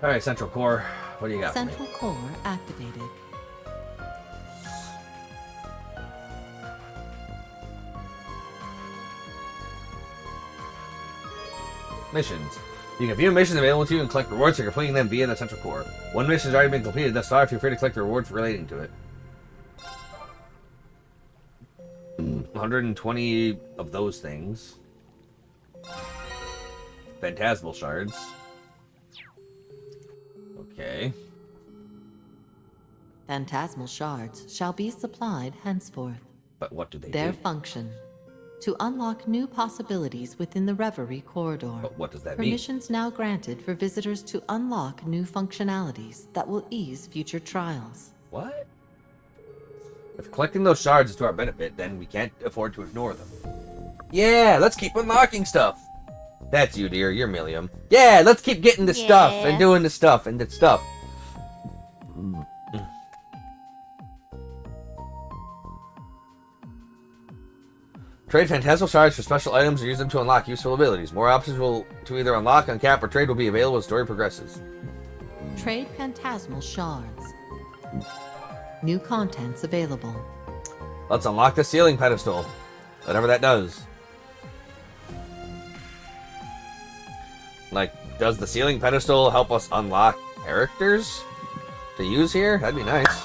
Alright, Central Core. What do you got Central for me? Core activated. Missions. You can view missions available to you and collect rewards for completing them via the Central Core. One mission has already been completed thus far. Feel free to collect the rewards relating to it. 120 of those things. Phantasmal shards. Okay. Phantasmal shards shall be supplied henceforth. But what do they Their do? function: to unlock new possibilities within the Reverie corridor. But what does that mean? Permissions now granted for visitors to unlock new functionalities that will ease future trials. What? If collecting those shards is to our benefit, then we can't afford to ignore them. Yeah, let's keep unlocking stuff. That's you, dear. You're Millium. Yeah, let's keep getting the stuff and doing the stuff and the stuff. Trade Phantasmal Shards for special items or use them to unlock useful abilities. More options to either unlock, uncap, or trade will be available as the story progresses. Trade Phantasmal shards. New contents available. Let's unlock the ceiling pedestal. Whatever that does. Like, does the ceiling pedestal help us unlock characters to use here? That'd be nice.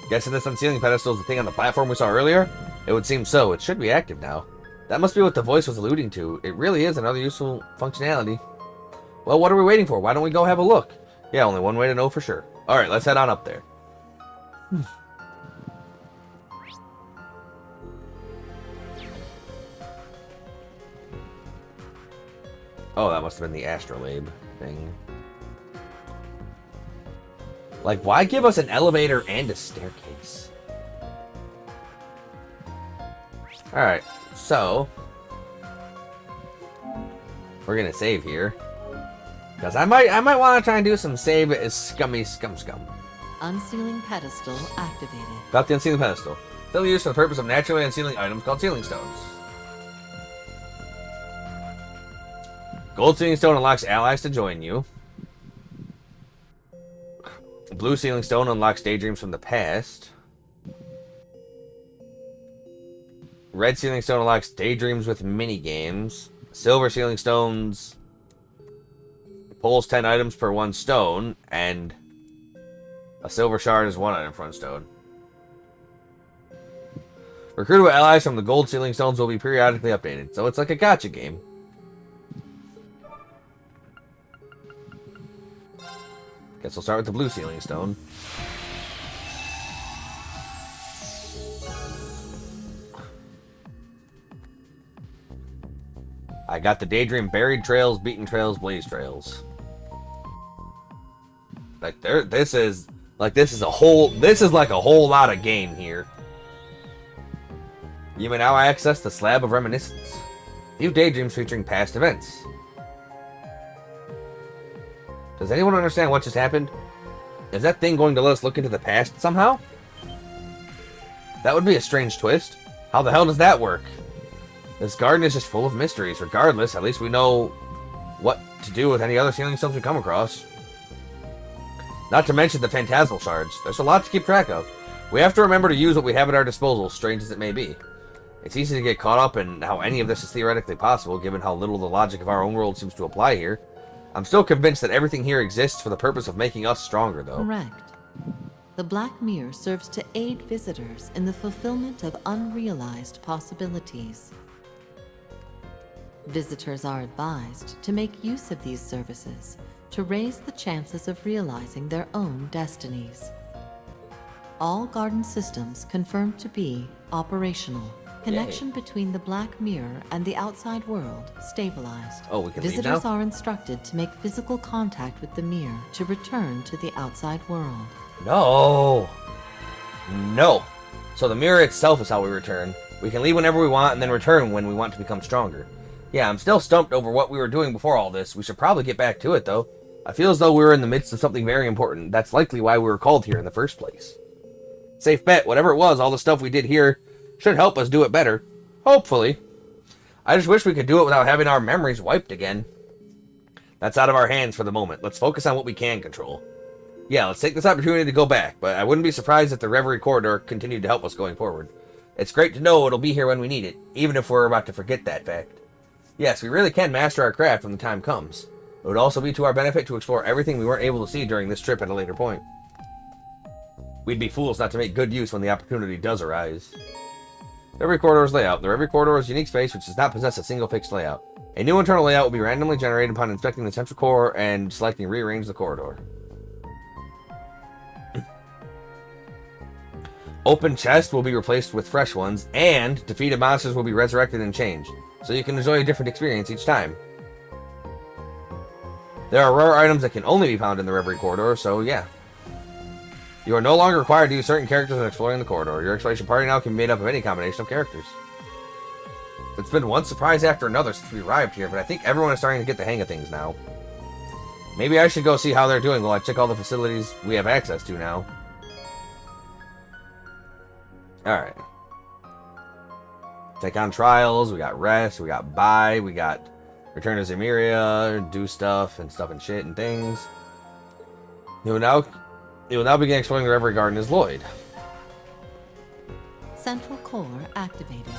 Guessing this ceiling pedestal is the thing on the platform we saw earlier? It would seem so. It should be active now. That must be what the voice was alluding to. It really is another useful functionality. Well, what are we waiting for? Why don't we go have a look? Yeah, only one way to know for sure. Alright, let's head on up there. Oh, that must have been the astrolabe thing. Like, why give us an elevator and a staircase? Alright, so we're gonna save here. Because I might want to try and do some save as scum. Unsealing pedestal activated. Got the unsealing pedestal. Still used for the purpose of naturally unsealing items called sealing stones. Gold sealing stone unlocks allies to join you. Blue sealing stone unlocks daydreams from the past. Red sealing stone unlocks daydreams with mini games. Silver sealing stones pulls 10 items per one stone, and a silver shard is one item for one stone. Recruitable allies from the gold sealing stones will be periodically updated, so it's like a gacha game. Guess we'll start with the blue sealing stone. I got the Daydream Buried Trails, Beaten Trails, Blaze Trails. Like this is like a whole lot of game here. You may now access the Slab of Reminiscence. View daydreams featuring past events. Does anyone understand what just happened? Is that thing going to let us look into the past somehow? That would be a strange twist. How the hell does that work? This garden is just full of mysteries. Regardless, at least we know what to do with any other sealing stones we come across. Not to mention the phantasmal shards. There's a lot to keep track of. We have to remember to use what we have at our disposal, strange as it may be. It's easy to get caught up in how any of this is theoretically possible, given how little the logic of our own world seems to apply here. I'm still convinced that everything here exists for the purpose of making us stronger, though. Correct. The Black Mirror serves to aid visitors in the fulfillment of unrealized possibilities. Visitors are advised to make use of these services to raise the chances of realizing their own destinies. All garden systems confirmed to be operational. Connection between the Black Mirror and the outside world stabilized. Oh, we can leave Visitors now? are instructed to make physical contact with the mirror to return to the outside world. No. No. So the mirror itself is how we return. We can leave whenever we want and then return when we want to become stronger. Yeah, I'm still stumped over what we were doing before all this. We should probably get back to it, though. I feel as though we were in the midst of something very important. That's likely why we were called here in the first place. Safe bet, whatever it was, all the stuff we did here should help us do it better. Hopefully. I just wish we could do it without having our memories wiped again. That's out of our hands for the moment. Let's focus on what we can control. Yeah, let's take this opportunity to go back, but I wouldn't be surprised if the Reverie corridor continued to help us going forward. It's great to know it'll be here when we need it, even if we're about to forget that fact. Yes, we really can master our craft when the time comes. It would also be to our benefit to explore everything we weren't able to see during this trip at a later point. We'd be fools not to make good use when the opportunity does arise. Reverie corridor's layout. The Reverie corridor is a unique space which does not possess a single fixed layout. A new internal layout will be randomly generated upon inspecting the central core and selecting rearrange the corridor. Open chests will be replaced with fresh ones, and defeated monsters will be resurrected and changed, so you can enjoy a different experience each time. There are rare items that can only be found in the Reverie corridor, so yeah. You are no longer required to use certain characters when exploring the corridor. Your exploration party now can be made up of any combination of characters. It's been one surprise after another since we arrived here, but I think everyone is starting to get the hang of things now. Maybe I should go see how they're doing while I check all the facilities we have access to now. Alright. Take on trials, we got rest, we got buy, we got return to Zemeria, do stuff and shit and things. You will now begin exploring the Reverie Garden as Lloyd. Central core activated.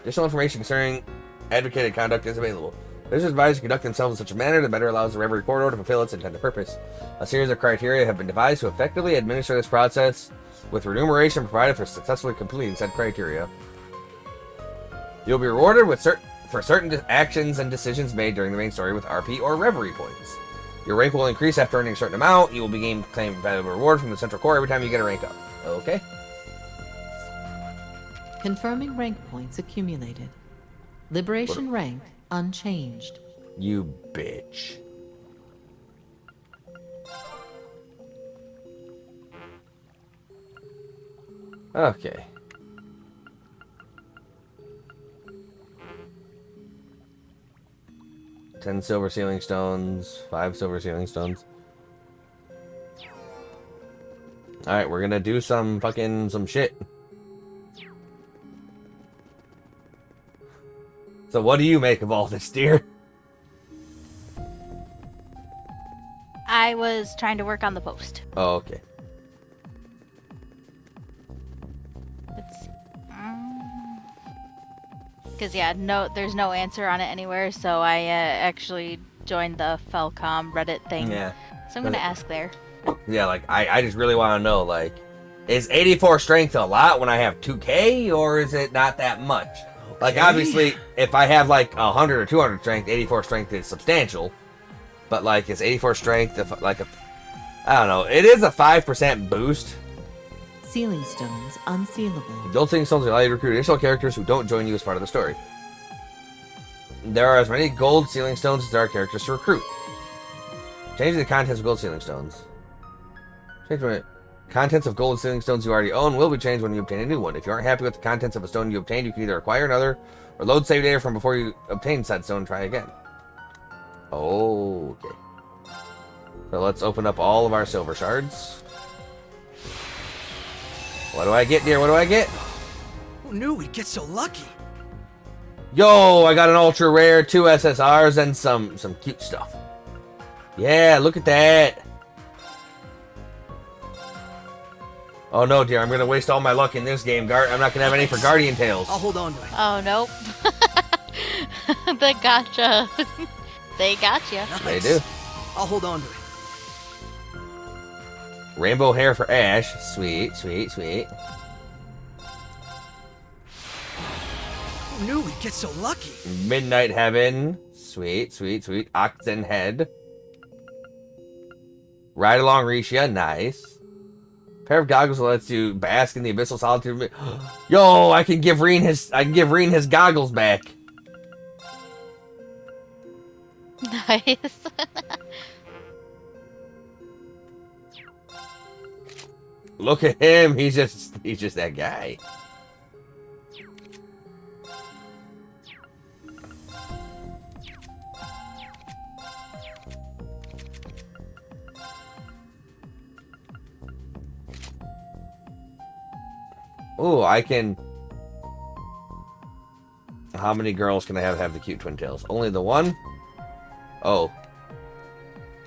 Additional information concerning advocated conduct is available. Visitors advised to conduct themselves in such a manner that better allows the Reverie corridor to fulfill its intended purpose. A series of criteria have been devised to effectively administer this process, with remuneration provided for successfully completing said criteria. You'll be rewarded for certain actions and decisions made during the main story with RP or Reverie points. Your rank will increase after earning a certain amount. You will begin claiming valuable reward from the central core every time you get a rank up. Okay. Confirming rank points accumulated. Liberation rank unchanged. You bitch. Okay. $10 silver sealing stones, 5 silver sealing stones. Alright, we're gonna do some shit. So what do you make of all this, dear? I was trying to work on the post. Oh, okay. Let's see. Because, yeah, there's no answer on it anywhere, so I actually joined the Felcom Reddit thing. Yeah. So I'm going to ask there. Yeah, like, I just really want to know, like, is 84 strength a lot when I have 2k, or is it not that much? Okay. Like, obviously, if I have, like, 100 or 200 strength, 84 strength is substantial. But, like, is 84 strength, like, I don't know. It is a 5% boost. Sealing stones unsealable. Gold sealing stones allow you to recruit additional characters who don't join you as part of the story. There are as many gold sealing stones as there are characters to recruit. Changing the contents of gold sealing stones. Contents of gold sealing stones you already own will be changed when you obtain a new one. If you aren't happy with the contents of a stone you obtained, you can either acquire another or load save data from before you obtain said stone and try again. Okay. So let's open up all of our silver shards. What do I get, dear? What do I get? Who knew we'd get so lucky? Yo, I got an ultra rare, 2 SSRs, and some cute stuff. Yeah, look at that. Oh no, dear, I'm gonna waste all my luck in this game. I'm not gonna have any for Guardian Tales. I'll hold on to it. Oh, nope. The gotcha. They gotcha. Nice. They do. I'll hold on to it. Rainbow hair for Ash. Sweet, sweet, sweet. Who knew we'd get so lucky? Midnight Heaven. Sweet, sweet, sweet. Oxen Head. Ride Along Risha. Nice. Pair of goggles that lets you bask in the abyssal solitude. Yo, I can give Reen his goggles back. Nice. Look at him. He's just that guy. Oh, I can How many girls can I have the cute twin tails? Only the one? Oh.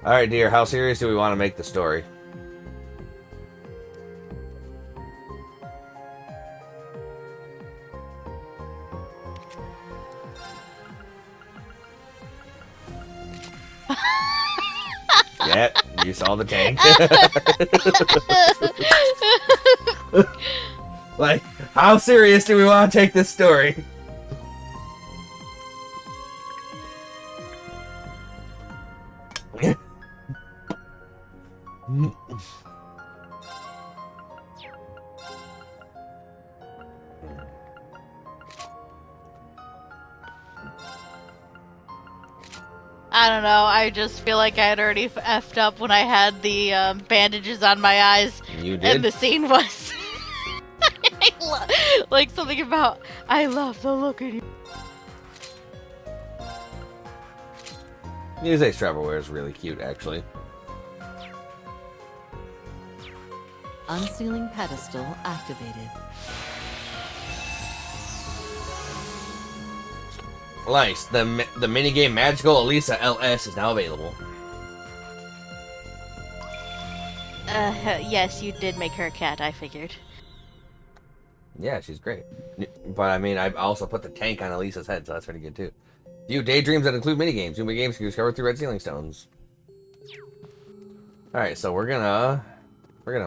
Alright, dear. How serious do we want to make the story? Yep, you saw the tank. Like, how serious do we want to take this story? I don't know. I just feel like I had already effed up when I had the bandages on my eyes. You did? And the scene was like something about I love the look at you. Muse's Travelwear is really cute, actually. Unsealing pedestal activated. Nice. The minigame Magical Elisa LS is now available. Yes, you did make her a cat, I figured. Yeah, she's great. But I mean, I also put the tank on Elisa's head, so that's pretty good too. View daydreams that include minigames. New minigames can be discovered through red ceiling stones. Alright, so we're gonna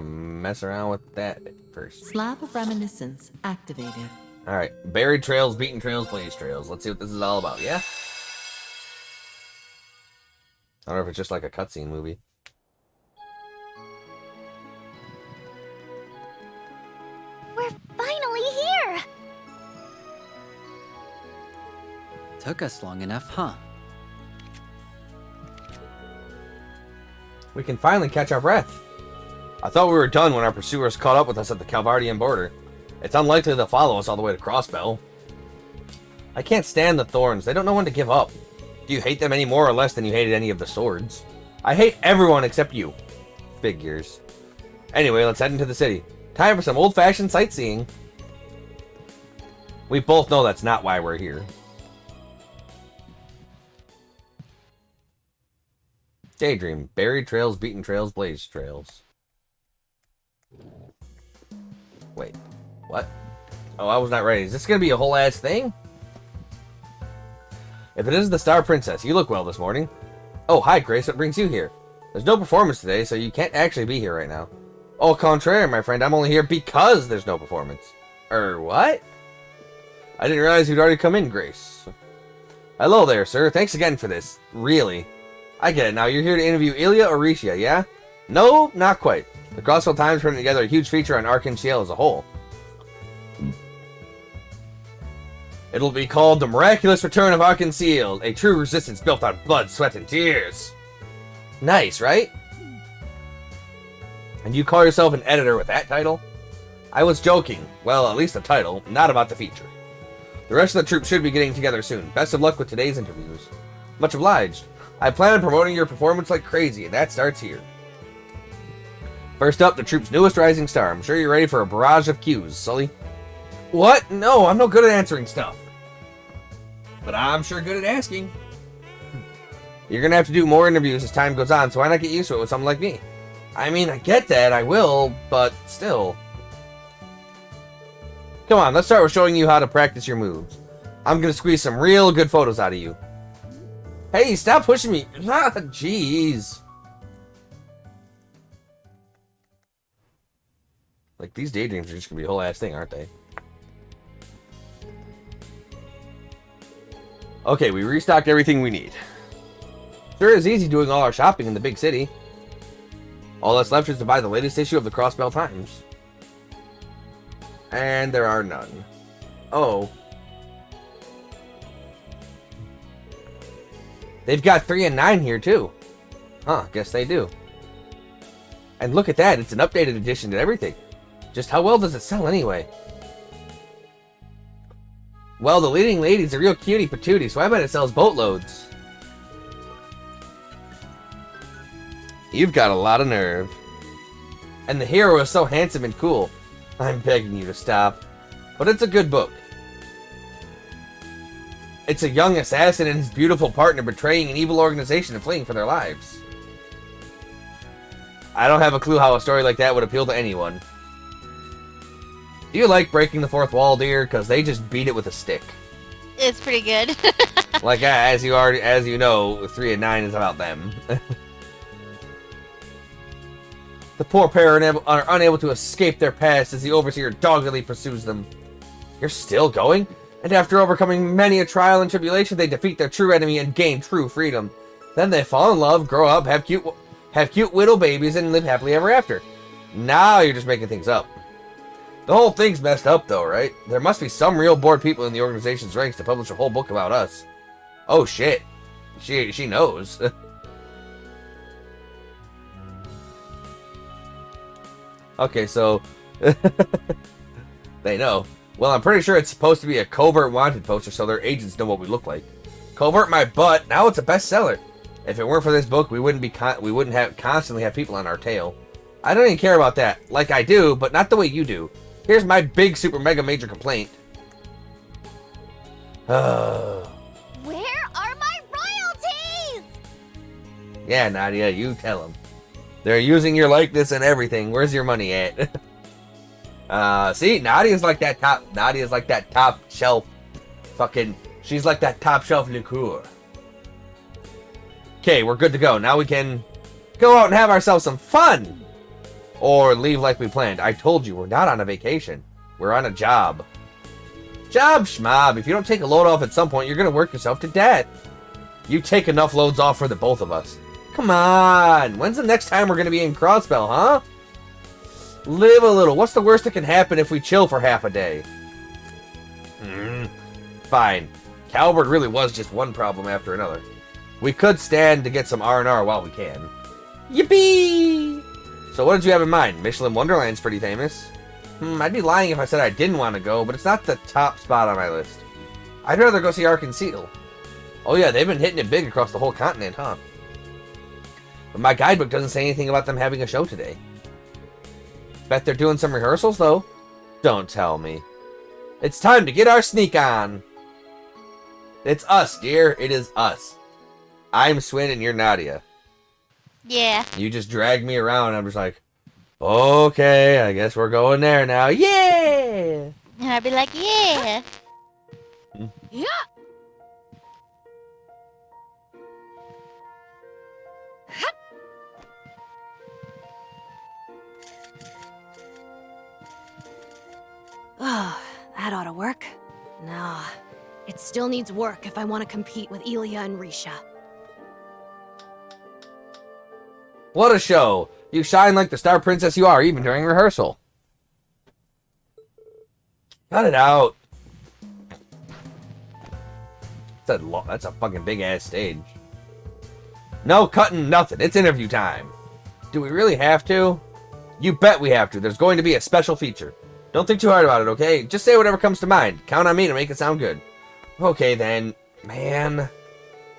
mess around with that first. Slab of reminiscence activated. Alright, buried trails, beaten trails, blaze trails. Let's see what this is all about, yeah? I don't know if it's just like a cutscene movie. We're finally here! Took us long enough, huh? We can finally catch our breath. I thought we were done when our pursuers caught up with us at the Calvardian border. It's unlikely they'll follow us all the way to Crossbell. I can't stand the thorns. They don't know when to give up. Do you hate them any more or less than you hated any of the swords? I hate everyone except you. Figures. Anyway, let's head into the city. Time for some old-fashioned sightseeing. We both know that's not why we're here. Daydream. Buried trails, beaten trails, blaze trails. Wait. What? Oh, I was not ready. Is this gonna be a whole ass thing? If it is the Star Princess, you look well this morning. Oh, hi Grace, what brings you here? There's no performance today, so you can't actually be here right now. Au contraire, my friend, I'm only here because there's no performance. What? I didn't realize you'd already come in, Grace. Hello there, sir. Thanks again for this. Really. I get it now. You're here to interview Ilya or Risha, yeah? No, not quite. The Crossville Times putting together a huge feature on Ark and Ciel as a whole. It'll be called The Miraculous Return of Ark and Ciel, a true resistance built on blood, sweat, and tears. Nice, right? And you call yourself an editor with that title? I was joking. Well, at least the title, not about the feature. The rest of the troop should be getting together soon. Best of luck with today's interviews. Much obliged. I plan on promoting your performance like crazy, and that starts here. First up, the troop's newest rising star. I'm sure you're ready for a barrage of cues, Sully. What? No, I'm no good at answering stuff. But I'm sure good at asking. You're gonna have to do more interviews as time goes on, so why not get used to it with someone like me? I mean, I get that, I will, but still. Come on, let's start with showing you how to practice your moves. I'm gonna squeeze some real good photos out of you. Hey, stop pushing me. Ah, jeez. Like, these daydreams are just gonna be a whole ass thing, aren't they? Okay, we restocked everything we need. Sure is easy doing all our shopping in the big city. All that's left is to buy the latest issue of the Crossbell Times. And there are none. Oh. They've got 3 and 9 here, too. Huh, guess they do. And look at that, it's an updated edition to everything. Just how well does it sell anyway? Well, the leading lady's a real cutie patootie, so I bet it sells boatloads. You've got a lot of nerve. And the hero is so handsome and cool. I'm begging you to stop. But it's a good book. It's a young assassin and his beautiful partner betraying an evil organization and fleeing for their lives. I don't have a clue how a story like that would appeal to anyone. Do you like breaking the fourth wall, dear? Because they just beat it with a stick. It's pretty good. Like, as you know, 3 and 9 is about them. The poor pair are unable to escape their past as the Overseer doggedly pursues them. You're still going? And after overcoming many a trial and tribulation, they defeat their true enemy and gain true freedom. Then they fall in love, grow up, have cute widow babies, and live happily ever after. Now you're just making things up. The whole thing's messed up, though, right? There must be some real bored people in the organization's ranks to publish a whole book about us. Oh, shit. She knows. Okay, so... they know. Well, I'm pretty sure it's supposed to be a covert wanted poster, so their agents know what we look like. Covert my butt. Now it's a bestseller. If it weren't for this book, we wouldn't constantly have people on our tail. I don't even care about that. Like I do, but not the way you do. Here's my big super mega major complaint. Where are my royalties? Yeah, Nadia, you tell them. They're using your likeness and everything. Where's your money at? See, Nadia's like that top shelf. She's like that top shelf liqueur. Okay, we're good to go. Now we can go out and have ourselves some fun. Or leave like we planned. I told you, we're not on a vacation. We're on a job. Job schmob. If you don't take a load off at some point, you're going to work yourself to death. You take enough loads off for the both of us. Come on. When's the next time we're going to be in Crossbell, huh? Live a little. What's the worst that can happen if we chill for half a day? Fine. Calvert really was just one problem after another. We could stand to get some R&R while we can. Yippee! So what did you have in mind? Michelin Wonderland's pretty famous. I'd be lying if I said I didn't want to go, but it's not the top spot on my list. I'd rather go see Ark and Seal. Oh yeah, they've been hitting it big across the whole continent, huh? But my guidebook doesn't say anything about them having a show today. Bet they're doing some rehearsals, though. Don't tell me. It's time to get our sneak on. It's us, dear. It is us. I'm Swin and you're Nadia. Yeah. You just dragged me around and I'm just like, okay, I guess we're going there now. Yeah! And I'd be like, yeah. Yeah. Oh, that ought to work. Nah, it still needs work if I want to compete with Elia and Risha. What a show! You shine like the star princess you are, even during rehearsal. Cut it out. That's a fucking big-ass stage. No cutting nothing. It's interview time. Do we really have to? You bet we have to. There's going to be a special feature. Don't think too hard about it, okay? Just say whatever comes to mind. Count on me to make it sound good. Okay, then. Man. And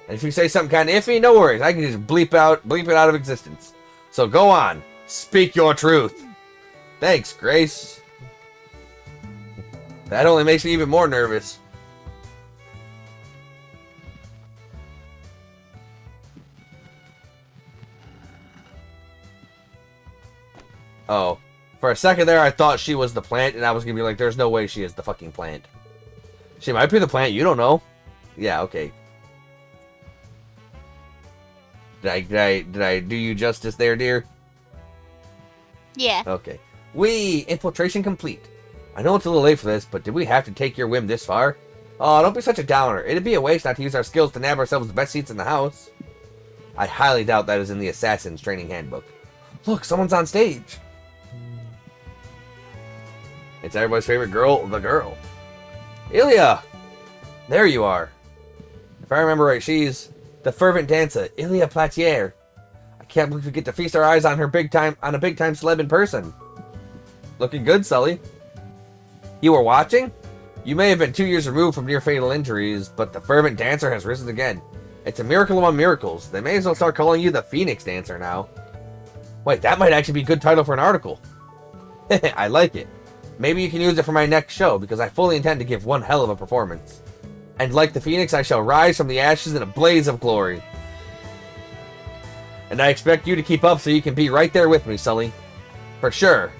if you say something kind of iffy, no worries. I can just bleep it out of existence. So go on. Speak your truth. Thanks, Grace. That only makes me even more nervous. Oh. For a second there, I thought she was the plant, and I was gonna be like, there's no way she is the fucking plant. She might be the plant, you don't know. Yeah, okay. Did I do you justice there, dear? Yeah. Okay. Infiltration complete. I know it's a little late for this, but did we have to take your whim this far? Oh, don't be such a downer. It'd be a waste not to use our skills to nab ourselves the best seats in the house. I highly doubt that is in the Assassin's Training Handbook. Look, someone's on stage. It's everybody's favorite girl, the girl. Ilya! There you are. If I remember right, she's the fervent dancer, Ilya Platier. I can't believe we get to feast our eyes on her a big time celeb in person. Looking good, Sully. You were watching? You may have been 2 years removed from near-fatal injuries, but the fervent dancer has risen again. It's a miracle among miracles. They may as well start calling you the Phoenix Dancer now. Wait, that might actually be a good title for an article. I like it. Maybe you can use it for my next show, because I fully intend to give one hell of a performance. And like the phoenix, I shall rise from the ashes in a blaze of glory. And I expect you to keep up so you can be right there with me, Sully. For sure.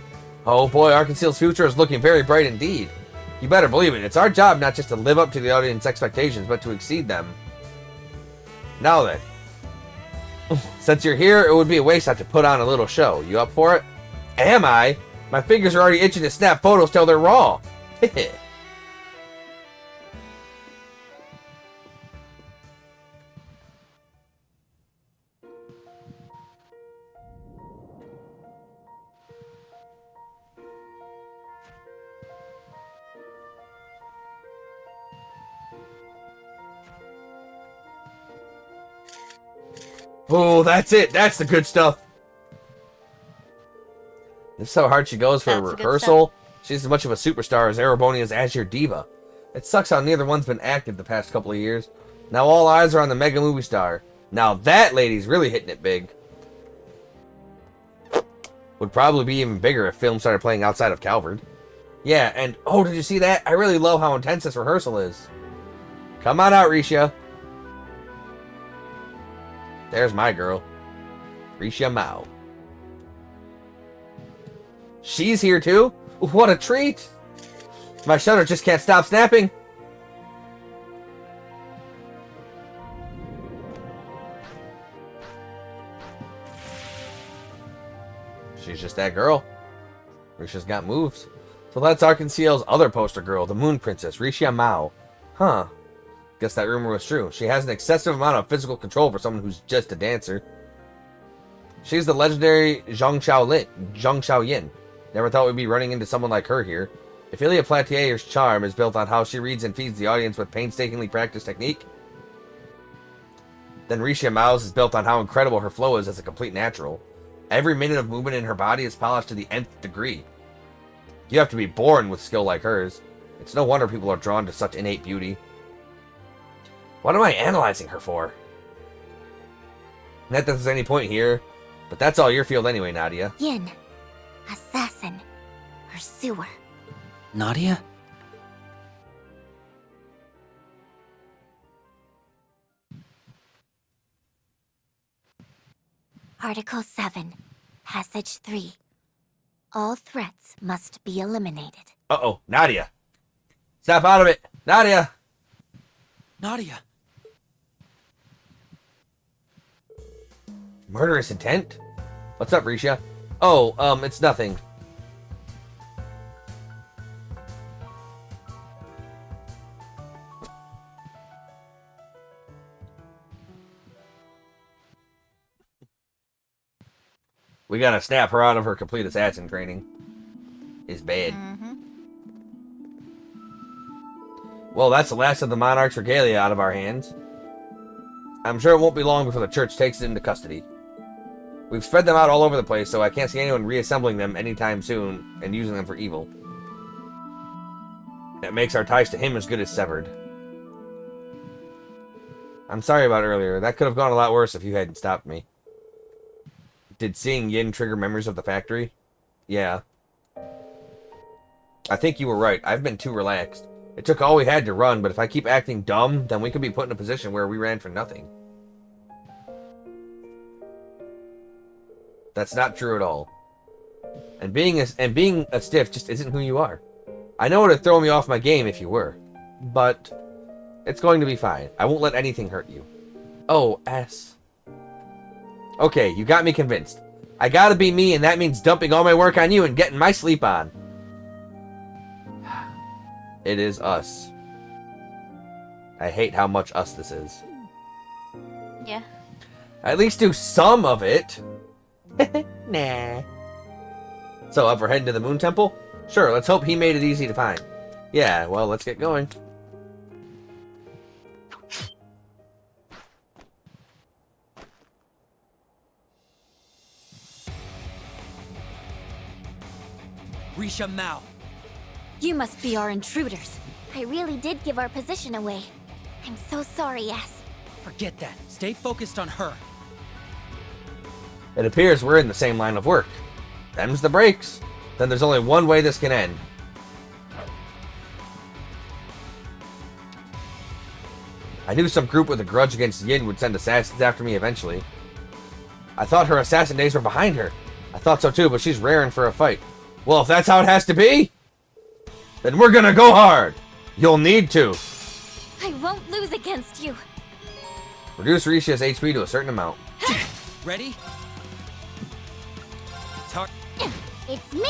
Oh boy, Arkansas's future is looking very bright indeed. You better believe it. It's our job not just to live up to the audience's expectations, but to exceed them. Now then. Since you're here, it would be a waste not to put on a little show. You up for it? Am I? My fingers are already itching to snap photos till they're raw. Oh, that's it. That's the good stuff. This is how hard she goes for a rehearsal. She's as much of a superstar as Erebonia's Azure Diva. It sucks how neither one's been active the past couple of years. Now all eyes are on the mega movie star. Now that lady's really hitting it big. Would probably be even bigger if film started playing outside of Calvard. Yeah, and oh, did you see that? I really love how intense this rehearsal is. Come on out, Risha. There's my girl. Risha Mao. She's here too? What a treat! My shutter just can't stop snapping. She's just that girl. Risha's got moves. So that's Arkansas's other poster girl, the Moon Princess, Risha Mao. Huh. Guess that rumor was true. She has an excessive amount of physical control for someone who's just a dancer. She's the legendary Zhang Xiaoyin. Never thought we'd be running into someone like her here. If Ilya Platier's charm is built on how she reads and feeds the audience with painstakingly practiced technique, then Risha Mao's is built on how incredible her flow is as a complete natural. Every minute of movement in her body is polished to the nth degree. You have to be born with skill like hers. It's no wonder people are drawn to such innate beauty. What am I analyzing her for? Not that there's any point here, but that's all your field anyway, Nadia. Yin. Assassin. Pursuer. Nadia? Article 7. Passage 3. All threats must be eliminated. Uh-oh, Nadia. Snap out of it. Nadia! Nadia! Murderous intent? What's up, Risha? Oh, it's nothing. We gotta snap her out of her complete assassin training. Is bad. Well, that's the last of the Monarch's regalia out of our hands. I'm sure it won't be long before the church takes it into custody. We've spread them out all over the place, so I can't see anyone reassembling them anytime soon and using them for evil. That makes our ties to him as good as severed. I'm sorry about earlier. That could have gone a lot worse if you hadn't stopped me. Did seeing Yin trigger memories of the factory? Yeah. I think you were right. I've been too relaxed. It took all we had to run, but if I keep acting dumb, then we could be put in a position where we ran for nothing. That's not true at all. And being a stiff just isn't who you are. I know it would throw me off my game if you were. But it's going to be fine. I won't let anything hurt you. Oh, S. Okay, you got me convinced. I gotta be me, and that means dumping all my work on you and getting my sleep on. It is us. I hate how much us this is. Yeah. At least do some of it. Nah. So, up we're heading to the Moon Temple? Sure, let's hope he made it easy to find. Yeah, well, let's get going. Risha Mao. You must be our intruders. I really did give our position away. I'm so sorry, yes. Forget that. Stay focused on her. It appears we're in the same line of work. Them's the breaks. Then there's only one way this can end. I knew some group with a grudge against Yin would send assassins after me eventually. I thought her assassin days were behind her. I thought so too, but she's raring for a fight. Well, if that's how it has to be, then we're gonna go hard. You'll need to. I won't lose against you. Reduce Risha's HP to a certain amount. Ready? Talk. It's me!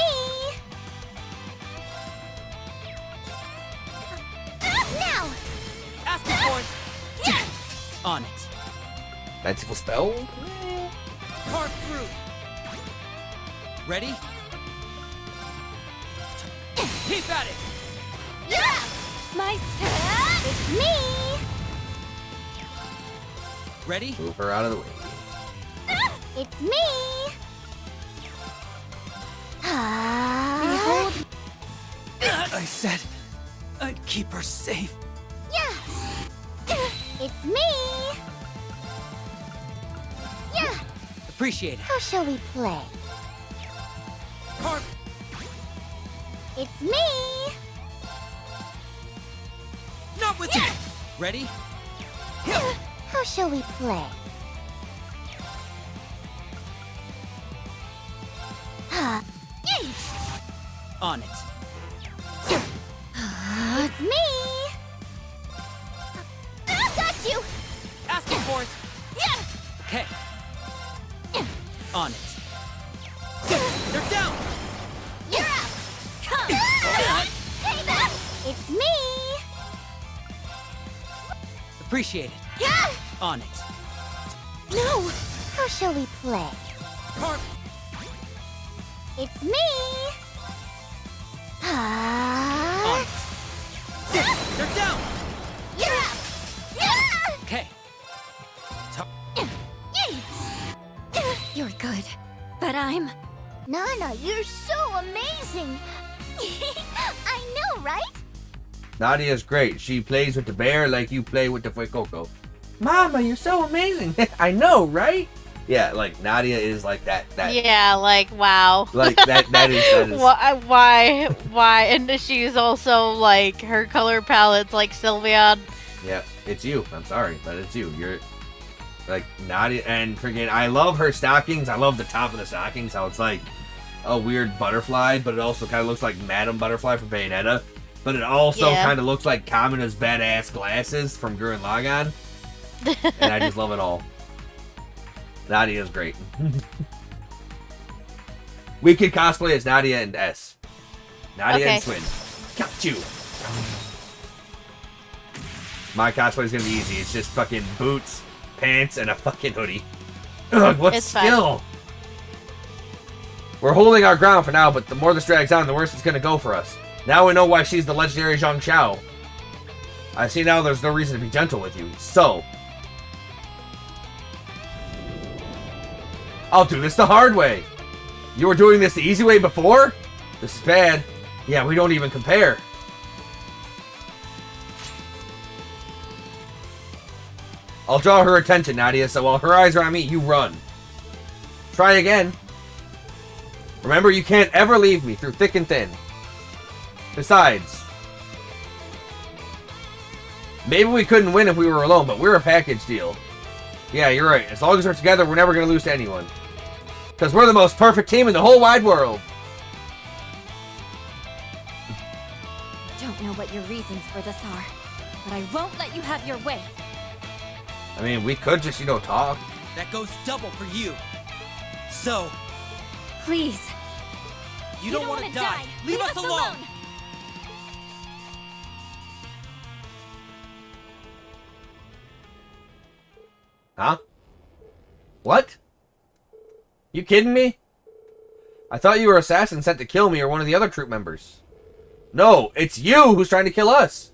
Now! Ask me for it. On it. Fanciful spell? Carve through. Ready? Keep at it. Yeah! My step! It's me! Ready? Move her out of the way. It's me! Behold! I said I'd keep her safe. Yeah! It's me! Yeah! Appreciate it. How shall we play? Carve. It's me! Not with you. Ready? How shall we play? On it. It's me! Got you! Ask me for it. Yeah! Okay. On it. They're down. You're up! Come! Payback! It's me! Appreciate it. Yeah! On it. No! How shall we play? Carve. It's me! On it. They're down. You're up! Yeah! Okay. You're good, but I'm... Nana, you're so amazing! I know, right? Nadia's great. She plays with the bear like you play with the Fuecoco. Mama, you're so amazing. I know, right? Yeah, like Nadia is like that. Yeah, like wow. Like that is Why? And she's also like her color palette's like Sylveon. Yeah, it's you. I'm sorry, but it's you. You're like Nadia, and freaking I love her stockings. I love the top of the stockings, how it's like a weird butterfly, but it also kind of looks like Madame Butterfly from Bayonetta. But it also kind of looks like Kamina's badass glasses from Gurren Lagann. And I just love it all. Nadia's great. We could cosplay as Nadia and S. Nadia and Swin. Got you. My cosplay is gonna be easy. It's just fucking boots, pants, and a fucking hoodie. Ugh, what skill? We're holding our ground for now, but the more this drags on, the worse it's gonna go for us. Now we know why she's the legendary Zhang Xiao. I see now there's no reason to be gentle with you, so... I'll do this the hard way. You were doing this the easy way before? This is bad. Yeah, we don't even compare. I'll draw her attention, Nadia, so while her eyes are on me, you run. Try again. Remember, you can't ever leave me through thick and thin. Besides, maybe we couldn't win if we were alone, but we're a package deal. Yeah, you're right. As long as we're together, we're never going to lose to anyone. Because we're the most perfect team in the whole wide world. Don't know what your reasons for this are, but I won't let you have your way. I mean, we could just, talk. That goes double for you. So, Please. you don't want to die. Leave us alone. Huh? What? You kidding me? I thought you were assassin sent to kill me or one of the other troop members. No, it's you who's trying to kill us.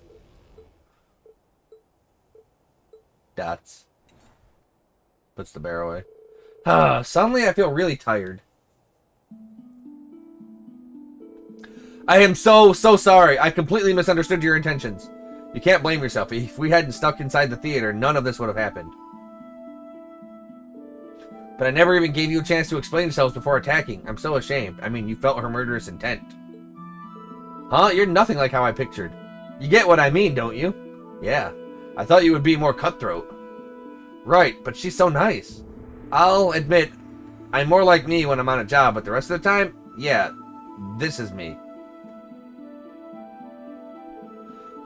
Dots. Puts the bear away. Suddenly I feel really tired. I am so sorry. I completely misunderstood your intentions. You can't blame yourself. If we hadn't stuck inside the theater, none of this would have happened. But I never even gave you a chance to explain yourselves before attacking. I'm so ashamed. I mean, you felt her murderous intent. Huh? You're nothing like how I pictured. You get what I mean, don't you? Yeah. I thought you would be more cutthroat. Right, but she's so nice. I'll admit, I'm more like me when I'm on a job, but the rest of the time, yeah, this is me.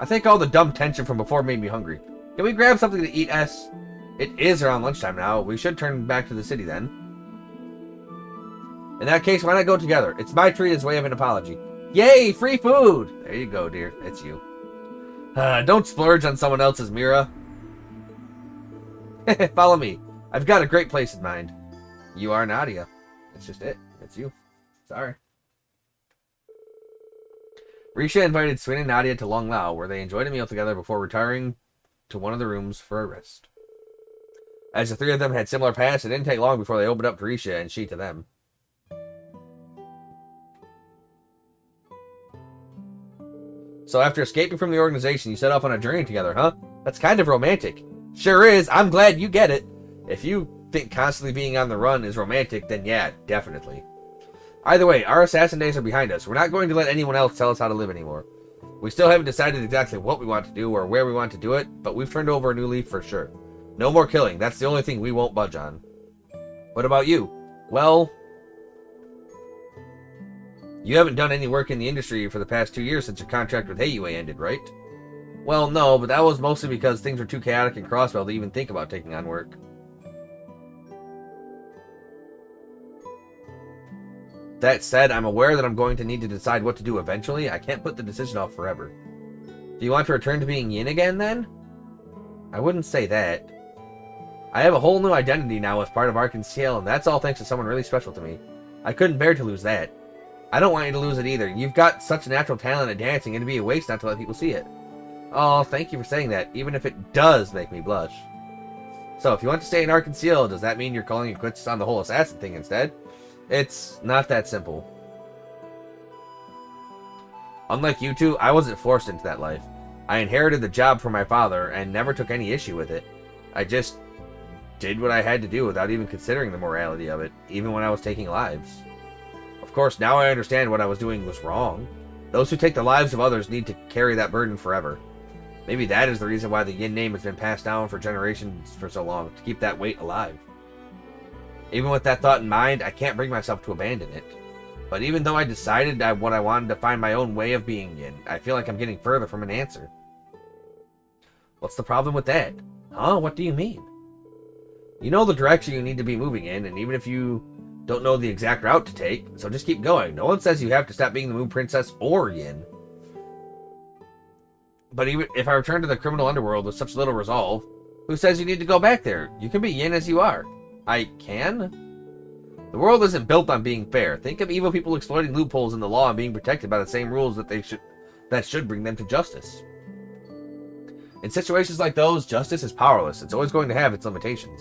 I think all the dumb tension from before made me hungry. Can we grab something to eat, S? It is around lunchtime now. We should turn back to the city then. In that case, why not go together? It's my treat as way of an apology. Yay, free food! There you go, dear. It's you. Don't splurge on someone else's, Mira. Follow me. I've got a great place in mind. You are Nadia. That's just it. It's you. Sorry. Risha invited Swin and Nadia to Long Lao, where they enjoyed a meal together before retiring to one of the rooms for a rest. As the three of them had similar pasts, it didn't take long before they opened up to Risha and she to them. So after escaping from the organization, you set off on a journey together, huh? That's kind of romantic. Sure is. I'm glad you get it. If you think constantly being on the run is romantic, then yeah, definitely. Either way, our assassin days are behind us. We're not going to let anyone else tell us how to live anymore. We still haven't decided exactly what we want to do or where we want to do it, but we've turned over a new leaf for sure. No more killing. That's the only thing we won't budge on. What about you? Well, you haven't done any work in the industry for the past 2 years since your contract with Heiyue ended, right? Well, no, but that was mostly because things were too chaotic in Crossbell to even think about taking on work. That said, I'm aware that I'm going to need to decide what to do eventually. I can't put the decision off forever. Do you want to return to being Yin again, then? I wouldn't say that. I have a whole new identity now as part of Arkansas, and that's all thanks to someone really special to me. I couldn't bear to lose that. I don't want you to lose it either. You've got such a natural talent at dancing, and it'd be a waste not to let people see it. Oh, thank you for saying that, even if it does make me blush. So, if you want to stay in Arkansas, does that mean you're calling it quits on the whole assassin thing instead? It's not that simple. Unlike you two, I wasn't forced into that life. I inherited the job from my father and never took any issue with it. I just did what I had to do without even considering the morality of it, even when I was taking lives. Of course, now I understand what I was doing was wrong. Those who take the lives of others need to carry that burden forever. Maybe that is the reason why the Yin name has been passed down for generations for so long, to keep that weight alive. Even with that thought in mind, I can't bring myself to abandon it. But even though I decided what I wanted to find my own way of being Yin, I feel like I'm getting further from an answer. What's the problem with that? Huh? What do you mean? You know the direction you need to be moving in, and even if you don't know the exact route to take, so just keep going. No one says you have to stop being the Moon Princess or Yin. But even if I return to the criminal underworld with such little resolve, who says you need to go back there? You can be Yin as you are. I can? The world isn't built on being fair. Think of evil people exploiting loopholes in the law and being protected by the same rules that should bring them to justice. In situations like those, justice is powerless. It's always going to have its limitations.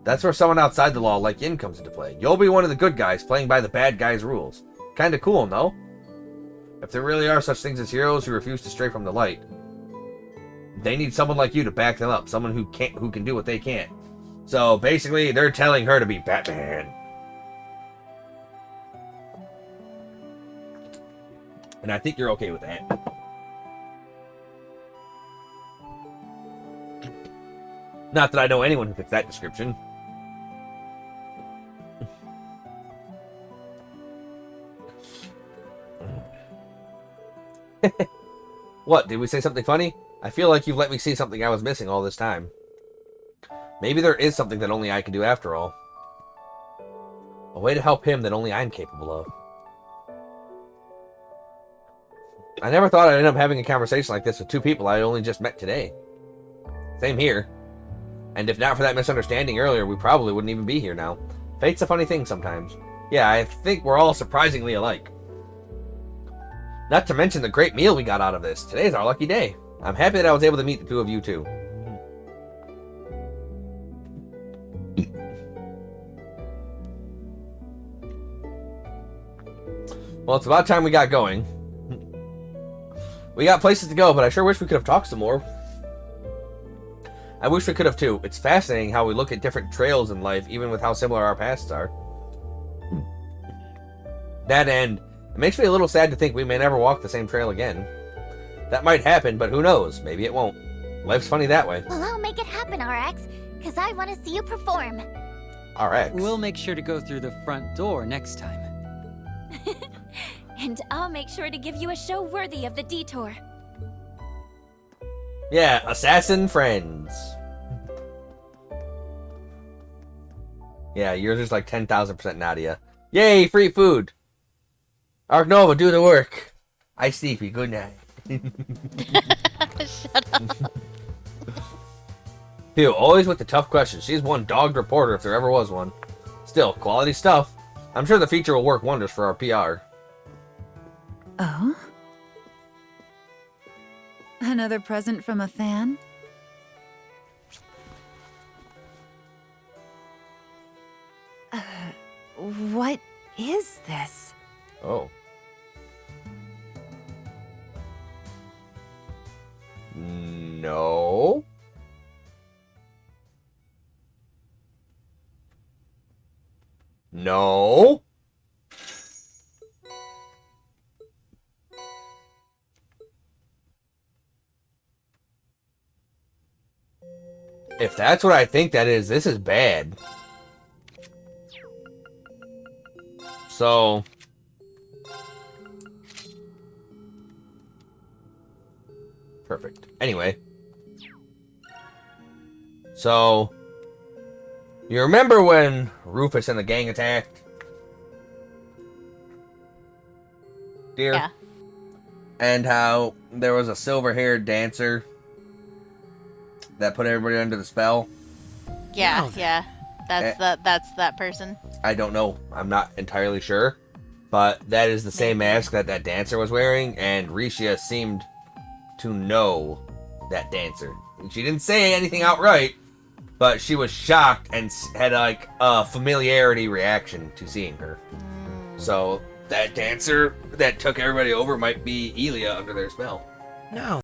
That's where someone outside the law like Yin comes into play. You'll be one of the good guys playing by the bad guys' rules. Kinda cool, no? If there really are such things as heroes who refuse to stray from the light, they need someone like you to back them up. Someone who can do what they can't. So basically, they're telling her to be Batman. And I think you're okay with that. Not that I know anyone who fits that description. What, did we say something funny? I feel like you've let me see something I was missing all this time. Maybe there is something that only I can do after all. A way to help him that only I'm capable of. I never thought I'd end up having a conversation like this with two people I only just met today. Same here. And if not for that misunderstanding earlier, we probably wouldn't even be here now. Fate's a funny thing sometimes. Yeah, I think we're all surprisingly alike. Not to mention the great meal we got out of this. Today's our lucky day. I'm happy that I was able to meet the two of you too. Well, it's about time we got going. We got places to go, but I sure wish we could have talked some more. I wish we could have too. It's fascinating how we look at different trails in life, even with how similar our pasts are. That end, it makes me a little sad to think we may never walk the same trail again. That might happen, but who knows? Maybe it won't. Life's funny that way. Well, I'll make it happen, RX, because I want to see you perform. RX. We'll make sure to go through the front door next time. And I'll make sure to give you a show worthy of the detour. Yeah, assassin friends. Yeah, yours is like 10,000% Nadia. Yay, free food! Ark Nova, do the work. I sleepy, good night. Shut up. Phew, always with the tough questions. She's one dogged reporter if there ever was one. Still, quality stuff. I'm sure the feature will work wonders for our PR. Oh? Another present from a fan? What is this? Oh. No. No. If that's what I think that is, this is bad. So... Perfect. Anyway. So... You remember when Rufus and the gang attacked? Dear? Yeah. And how there was a silver-haired dancer that put everybody under the spell? Yeah, Now then. yeah. That's that person. I don't know. I'm not entirely sure. But that is the same mask that that dancer was wearing, and Risha seemed to know that dancer. And she didn't say anything outright, but she was shocked and had like a familiarity reaction to seeing her. So that dancer that took everybody over might be Elia under their spell. Now